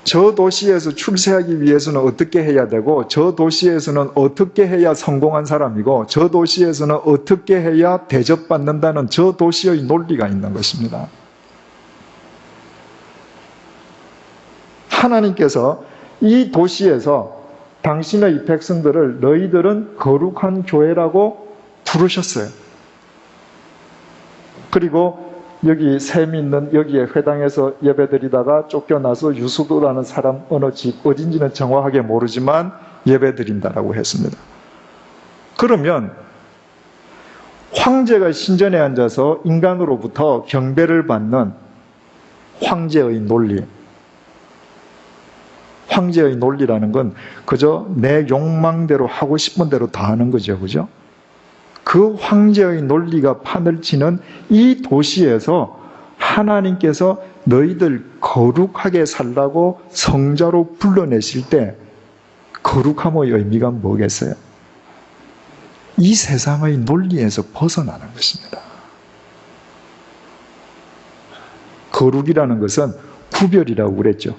저 도시에서 출세하기 위해서는 어떻게 해야 되고 저 도시에서는 어떻게 해야 성공한 사람이고 저 도시에서는 어떻게 해야 대접받는다는 저 도시의 논리가 있는 것입니다. 하나님께서 이 도시에서 당신의 백성들을 너희들은 거룩한 교회라고 부르셨어요. 그리고 여기 셈 있는 여기에 회당에서 예배드리다가 쫓겨나서 유수도라는 사람 어느 집 어딘지는 정확하게 모르지만 예배드린다라고 했습니다. 그러면 황제가 신전에 앉아서 인간으로부터 경배를 받는 황제의 논리, 황제의 논리라는 건 그저 내 욕망대로 하고 싶은 대로 다 하는 거죠. 그죠? 그 황제의 논리가 판을 치는 이 도시에서 하나님께서 너희들 거룩하게 살라고 성자로 불러내실 때 거룩함의 의미가 뭐겠어요? 이 세상의 논리에서 벗어나는 것입니다. 거룩이라는 것은 구별이라고 그랬죠.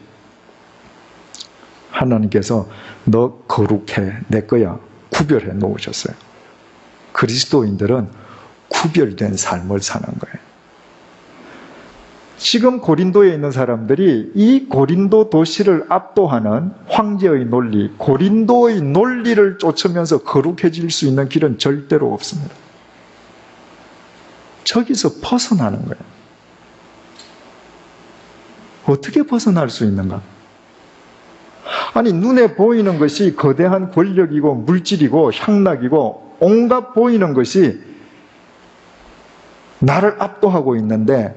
하나님께서 너 거룩해, 내 거야, 구별해 놓으셨어요. 그리스도인들은 구별된 삶을 사는 거예요. 지금 고린도에 있는 사람들이 이 고린도 도시를 압도하는 황제의 논리, 고린도의 논리를 쫓으면서 거룩해질 수 있는 길은 절대로 없습니다. 저기서 벗어나는 거예요. 어떻게 벗어날 수 있는가? 아니, 눈에 보이는 것이 거대한 권력이고 물질이고 향락이고 온갖 보이는 것이 나를 압도하고 있는데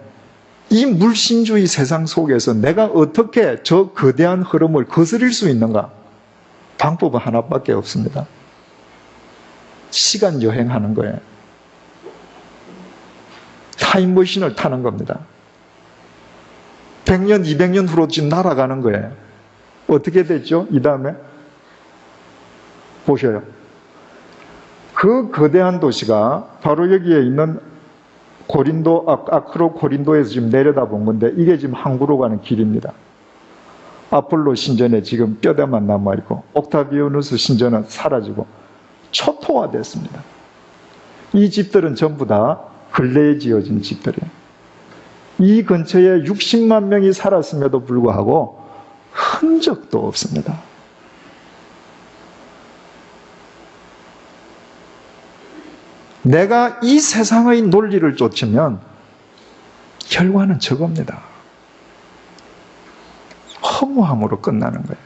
이 물신주의 세상 속에서 내가 어떻게 저 거대한 흐름을 거스릴 수 있는가? 방법은 하나밖에 없습니다. 시간 여행하는 거예요. 타임머신을 타는 겁니다. 100년, 200년 후로 지금 날아가는 거예요. 어떻게 됐죠? 이 다음에 보셔요. 그 거대한 도시가 바로 여기에 있는 고린도, 아크로 고린도에서 지금 내려다본 건데 이게 지금 항구로 가는 길입니다. 아폴로 신전에 지금 뼈대만 남아있고 옥타비아누스 신전은 사라지고 초토화됐습니다. 이 집들은 전부 다 근래에 지어진 집들이에요. 이 근처에 60만 명이 살았음에도 불구하고 흔적도 없습니다. 내가 이 세상의 논리를 쫓으면 결과는 저겁니다. 허무함으로 끝나는 거예요.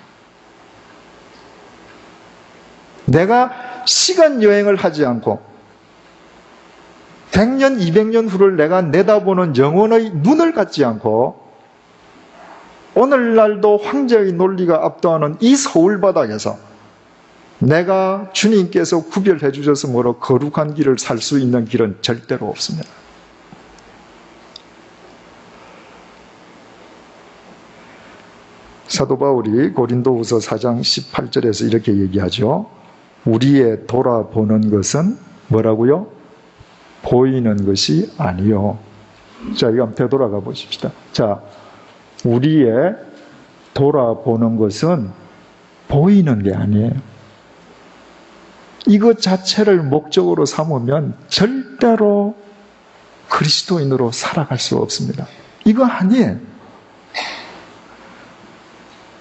내가 시간 여행을 하지 않고 100년, 200년 후를 내가 내다보는 영혼의 눈을 갖지 않고 오늘날도 황제의 논리가 압도하는 이 서울 바닥에서 내가 주님께서 구별해 주셨으므로 거룩한 길을 살 수 있는 길은 절대로 없습니다. 사도 바울이 고린도후서 4장 18절에서 이렇게 얘기하죠. 우리의 돌아보는 것은 뭐라고요? 보이는 것이 아니요. 자, 이거 한번 되돌아가 보십시다. 자, 우리의 돌아보는 것은 보이는 게 아니에요. 이것 자체를 목적으로 삼으면 절대로 그리스도인으로 살아갈 수 없습니다. 이거 아니에요.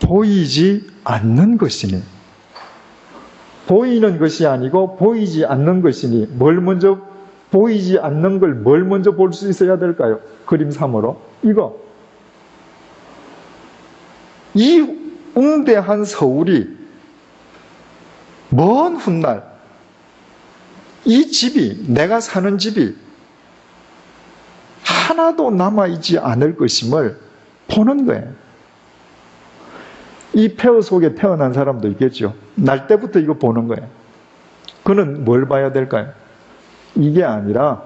보이지 않는 것이니, 보이는 것이 아니고 보이지 않는 것이니, 보이지 않는 걸 뭘 먼저 볼 수 있어야 될까요? 그림 3으로. 이거. 이 웅대한 서울이 먼 훗날 이 집이, 내가 사는 집이 하나도 남아있지 않을 것임을 보는 거예요. 이 폐허 속에 태어난 사람도 있겠죠. 날 때부터 이거 보는 거예요. 그는 뭘 봐야 될까요? 이게 아니라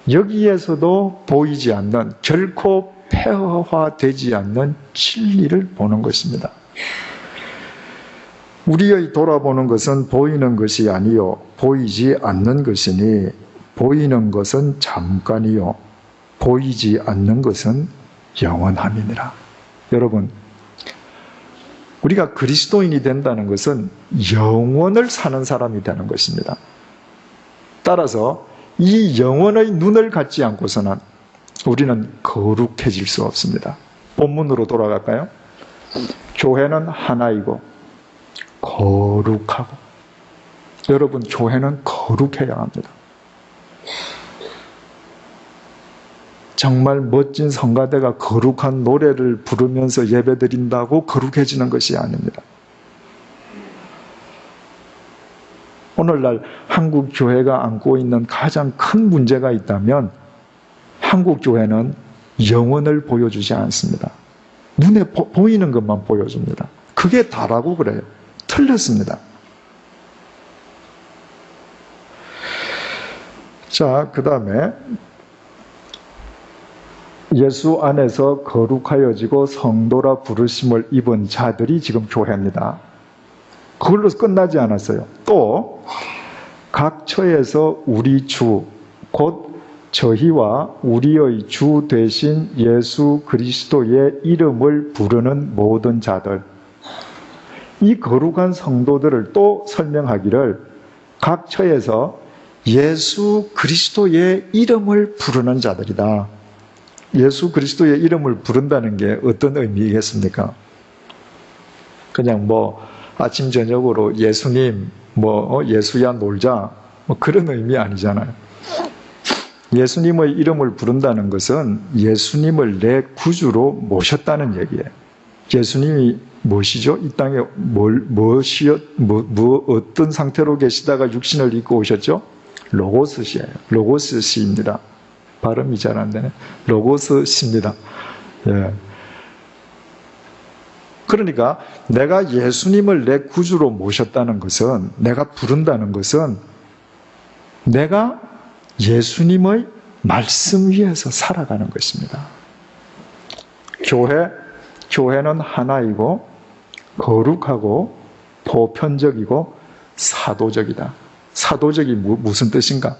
여기에서도 보이지 않는, 결코 폐허화되지 않는 진리를 보는 것입니다. 우리의 돌아보는 것은 보이는 것이 아니요 보이지 않는 것이니, 보이는 것은 잠깐이요 보이지 않는 것은 영원함이니라. 여러분, 우리가 그리스도인이 된다는 것은 영원을 사는 사람이 되는 것입니다. 따라서 이 영원의 눈을 갖지 않고서는 우리는 거룩해질 수 없습니다. 본문으로 돌아갈까요? 교회는 하나이고 거룩하고, 여러분, 교회는 거룩해야 합니다. 정말 멋진 성가대가 거룩한 노래를 부르면서 예배드린다고 거룩해지는 것이 아닙니다. 오늘날 한국 교회가 안고 있는 가장 큰 문제가 있다면 한국 교회는 영혼을 보여주지 않습니다. 눈에 보이는 것만 보여줍니다. 그게 다라고 그래요. 틀렸습니다. 자, 그 다음에 예수 안에서 거룩하여지고 성도라 부르심을 입은 자들이 지금 교회입니다. 그걸로 끝나지 않았어요. 또 각 처에서 우리 주, 곧 저희와 우리의 주 되신 예수 그리스도의 이름을 부르는 모든 자들, 이 거룩한 성도들을 또 설명하기를 각 처에서 예수 그리스도의 이름을 부르는 자들이다. 예수 그리스도의 이름을 부른다는 게 어떤 의미겠습니까? 그냥 아침 저녁으로 예수님, 예수야 놀자, 그런 의미 아니잖아요. 예수님의 이름을 부른다는 것은 예수님을 내 구주로 모셨다는 얘기예요. 예수님이 무엇이죠? 이 땅에 어떤 상태로 계시다가 육신을 입고 오셨죠? 로고스시예요. 로고스시입니다. 발음이 잘 안 되네. 로고스시입니다. 예. 그러니까 내가 예수님을 내 구주로 모셨다는 것은, 내가 부른다는 것은 내가 예수님의 말씀 위에서 살아가는 것입니다. 교회는 하나이고 거룩하고 보편적이고 사도적이다. 사도적이 무슨 뜻인가?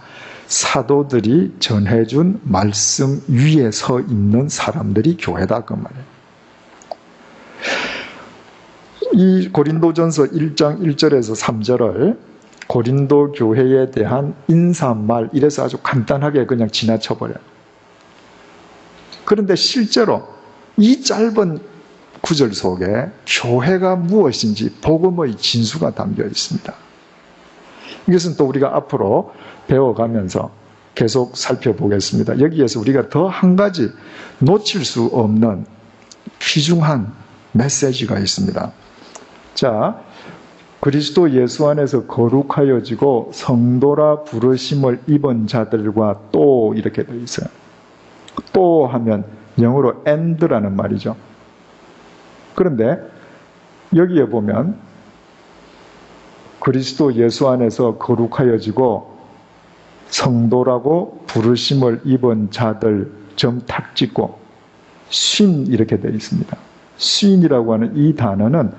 사도들이 전해준 말씀 위에 서 있는 사람들이 교회다 그 말이에요. 이 고린도전서 1장 1절에서 3절을 고린도 교회에 대한 인사말, 이래서 아주 간단하게 그냥 지나쳐버려요. 그런데 실제로 이 짧은 구절 속에 교회가 무엇인지 복음의 진수가 담겨 있습니다. 이것은 또 우리가 앞으로 배워가면서 계속 살펴보겠습니다. 여기에서 우리가 더 한 가지 놓칠 수 없는 귀중한 메시지가 있습니다. 자, 그리스도 예수 안에서 거룩하여지고 성도라 부르심을 입은 자들과 또 이렇게 되어 있어요. 또 하면 영어로 and라는 말이죠. 그런데 여기에 보면 그리스도 예수 안에서 거룩하여지고 성도라고 부르심을 입은 자들 점 탁 찍고 쉰 이렇게 되어 있습니다. 쉰이라고 하는 이 단어는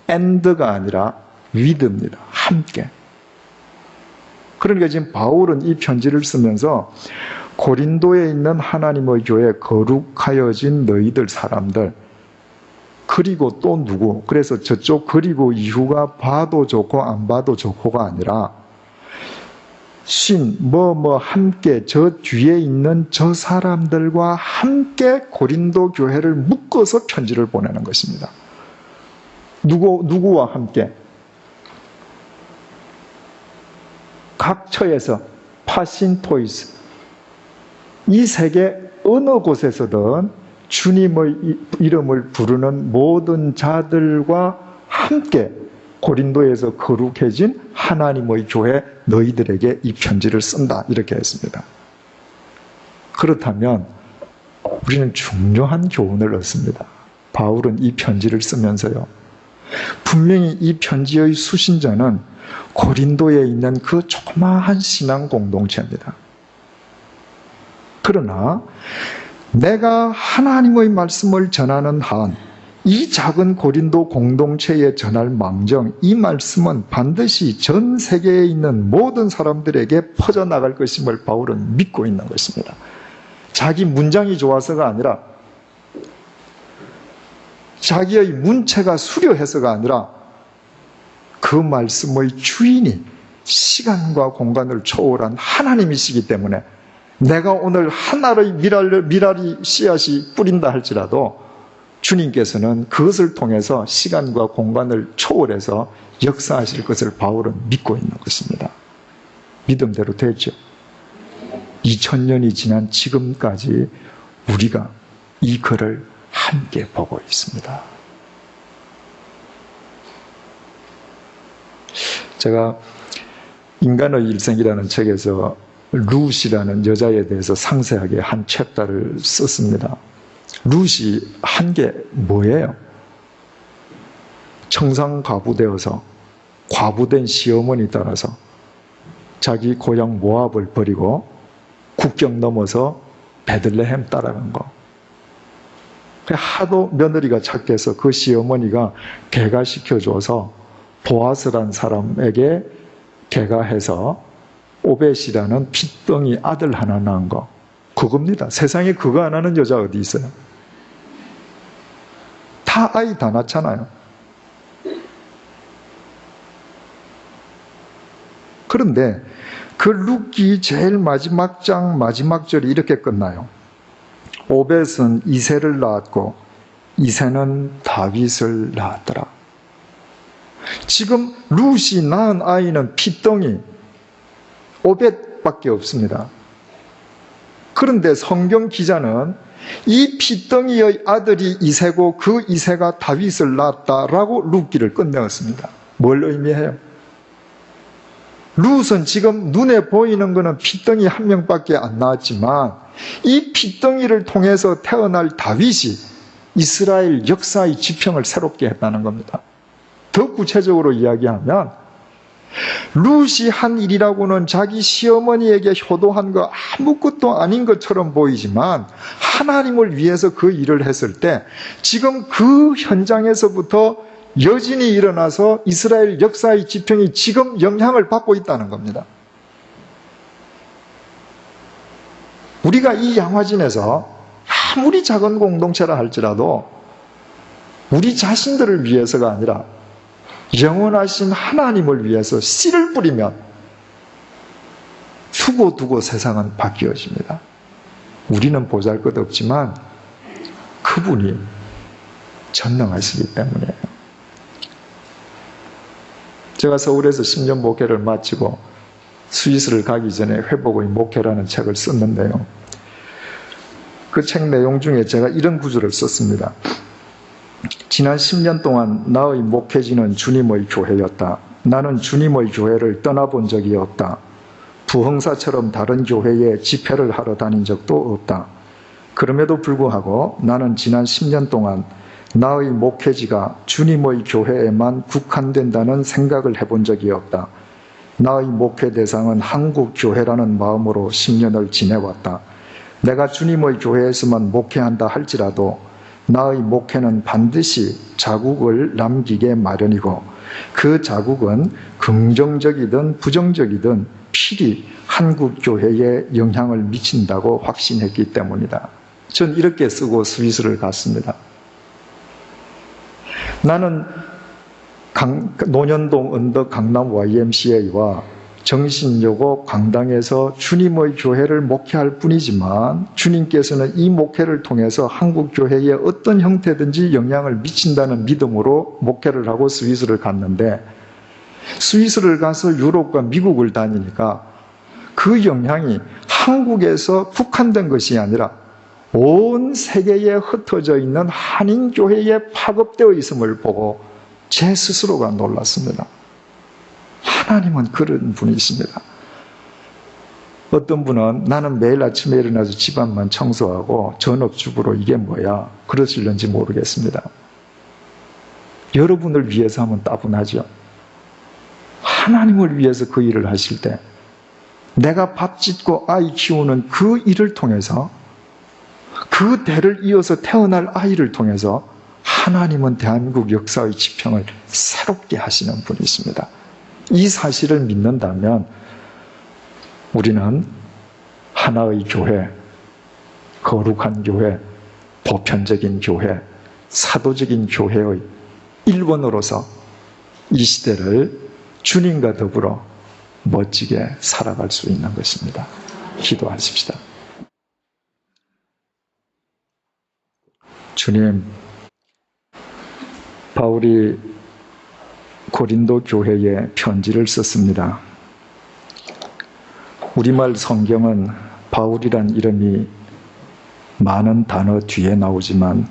and가 아니라 with입니다. 함께. 그러니까 지금 바울은 이 편지를 쓰면서 고린도에 있는 하나님의 교회 거룩하여진 너희들 사람들, 그리고 또 누구, 그래서 저쪽 그리고 이후가 봐도 좋고 안 봐도 좋고가 아니라 함께 저 뒤에 있는 저 사람들과 함께 고린도 교회를 묶어서 편지를 보내는 것입니다. 누구와 함께? 각 처에서 파신토이스, 이 세계 어느 곳에서든 주님의 이름을 부르는 모든 자들과 함께 고린도에서 거룩해진 하나님의 교회 너희들에게 이 편지를 쓴다, 이렇게 했습니다. 그렇다면 우리는 중요한 교훈을 얻습니다. 바울은 이 편지를 쓰면서요, 분명히 이 편지의 수신자는 고린도에 있는 그 조그마한 신앙 공동체입니다. 그러나 내가 하나님의 말씀을 전하는 한 이 작은 고린도 공동체에 전할 망정, 이 말씀은 반드시 전 세계에 있는 모든 사람들에게 퍼져나갈 것임을 바울은 믿고 있는 것입니다. 자기 문장이 좋아서가 아니라, 자기의 문체가 수려해서가 아니라 그 말씀의 주인이 시간과 공간을 초월한 하나님이시기 때문에 내가 오늘 하나의 미랄이 씨앗이 뿌린다 할지라도 주님께서는 그것을 통해서 시간과 공간을 초월해서 역사하실 것을 바울은 믿고 있는 것입니다. 믿음대로 됐죠. 2000년이 지난 지금까지 우리가 이 글을 함께 보고 있습니다. 제가 인간의 일생이라는 책에서 룻이라는 여자에 대해서 상세하게 한 챕터를 썼습니다. 룻이 한 게 뭐예요? 청산과부되어서 과부된 시어머니 따라서 자기 고향 모압을 버리고 국경 넘어서 베들레헴 따라간 거. 하도 며느리가 착해서 그 시어머니가 개가시켜줘서 보아스란 사람에게 개가해서 오벳이라는 핏덩이 아들 하나 낳은 거. 그겁니다. 세상에 그거 안 하는 여자 어디 있어요? 다 아이 다 낳잖아요. 그런데 그 룻기 제일 마지막 장 마지막 절이 이렇게 끝나요. 오벳은 이새를 낳았고 이새는 다윗을 낳았더라. 지금 룻이 낳은 아이는 핏덩이 오벳밖에 없습니다. 그런데 성경 기자는 이 핏덩이의 아들이 이새고 그 이새가 다윗을 낳았다라고 룻기를 끝내었습니다. 뭘 의미해요? 룻은 지금 눈에 보이는 것은 핏덩이 한 명밖에 안 나왔지만 이 핏덩이를 통해서 태어날 다윗이 이스라엘 역사의 지평을 새롭게 했다는 겁니다. 더 구체적으로 이야기하면 룻이 한 일이라고는 자기 시어머니에게 효도한 거 아무것도 아닌 것처럼 보이지만 하나님을 위해서 그 일을 했을 때 지금 그 현장에서부터 여진이 일어나서 이스라엘 역사의 지평이 지금 영향을 받고 있다는 겁니다. 우리가 이 양화진에서 아무리 작은 공동체라 할지라도 우리 자신들을 위해서가 아니라 영원하신 하나님을 위해서 씨를 뿌리면 두고두고 세상은 바뀌어집니다. 우리는 보잘것없지만 그분이 전능하시기 때문이에요. 제가 서울에서 10년 목회를 마치고 스위스를 가기 전에 회복의 목회라는 책을 썼는데요. 그 책 내용 중에 제가 이런 구절을 썼습니다. 지난 10년 동안 나의 목회지는 주님의 교회였다. 나는 주님의 교회를 떠나본 적이 없다. 부흥사처럼 다른 교회에 집회를 하러 다닌 적도 없다. 그럼에도 불구하고 나는 지난 10년 동안 나의 목회지가 주님의 교회에만 국한된다는 생각을 해본 적이 없다. 나의 목회 대상은 한국 교회라는 마음으로 10년을 지내왔다. 내가 주님의 교회에서만 목회한다 할지라도 나의 목회는 반드시 자국을 남기게 마련이고 그 자국은 긍정적이든 부정적이든 필히 한국 교회에 영향을 미친다고 확신했기 때문이다. 전 이렇게 쓰고 스위스를 갔습니다. 나는 논현동 언덕 강남 YMCA와 정신여고 강당에서 주님의 교회를 목회할 뿐이지만 주님께서는 이 목회를 통해서 한국 교회에 어떤 형태든지 영향을 미친다는 믿음으로 목회를 하고 스위스를 갔는데 스위스를 가서 유럽과 미국을 다니니까 그 영향이 한국에서 국한된 것이 아니라 온 세계에 흩어져 있는 한인교회에 파급되어 있음을 보고 제 스스로가 놀랐습니다. 하나님은 그런 분이십니다. 어떤 분은 나는 매일 아침에 일어나서 집안만 청소하고 전업주부로 이게 뭐야 그러실는지 모르겠습니다. 여러분을 위해서 하면 따분하죠. 하나님을 위해서 그 일을 하실 때 내가 밥 짓고 아이 키우는 그 일을 통해서 그 대를 이어서 태어날 아이를 통해서 하나님은 대한민국 역사의 지평을 새롭게 하시는 분이십니다. 이 사실을 믿는다면 우리는 하나의 교회, 거룩한 교회, 보편적인 교회, 사도적인 교회의 일원으로서 이 시대를 주님과 더불어 멋지게 살아갈 수 있는 것입니다. 기도하십시다. 주님, 바울이 고린도 교회에 편지를 썼습니다. 우리말 성경은 바울이란 이름이 많은 단어 뒤에 나오지만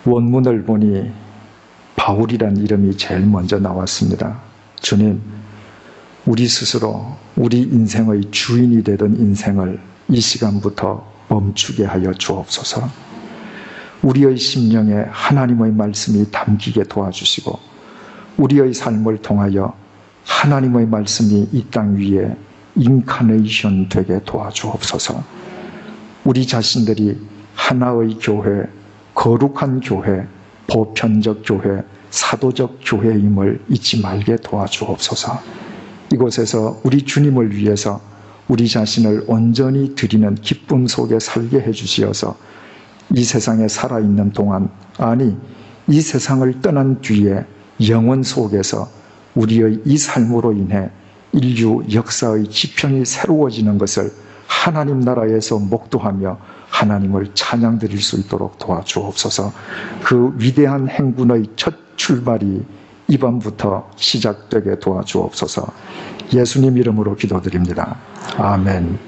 원문을 보니 바울이란 이름이 제일 먼저 나왔습니다. 주님, 우리 스스로 우리 인생의 주인이 되던 인생을 이 시간부터 멈추게 하여 주옵소서. 우리의 심령에 하나님의 말씀이 담기게 도와주시고 우리의 삶을 통하여 하나님의 말씀이 이 땅 위에 인카네이션 되게 도와주옵소서. 우리 자신들이 하나의 교회, 거룩한 교회, 보편적 교회, 사도적 교회임을 잊지 말게 도와주옵소서. 이곳에서 우리 주님을 위해서 우리 자신을 온전히 드리는 기쁨 속에 살게 해주시어서 이 세상에 살아있는 동안, 아니 이 세상을 떠난 뒤에 영원 속에서 우리의 이 삶으로 인해 인류 역사의 지평이 새로워지는 것을 하나님 나라에서 목도하며 하나님을 찬양 드릴 수 있도록 도와주옵소서. 그 위대한 행군의 첫 출발이 이 밤부터 시작되게 도와주옵소서. 예수님 이름으로 기도드립니다. 아멘.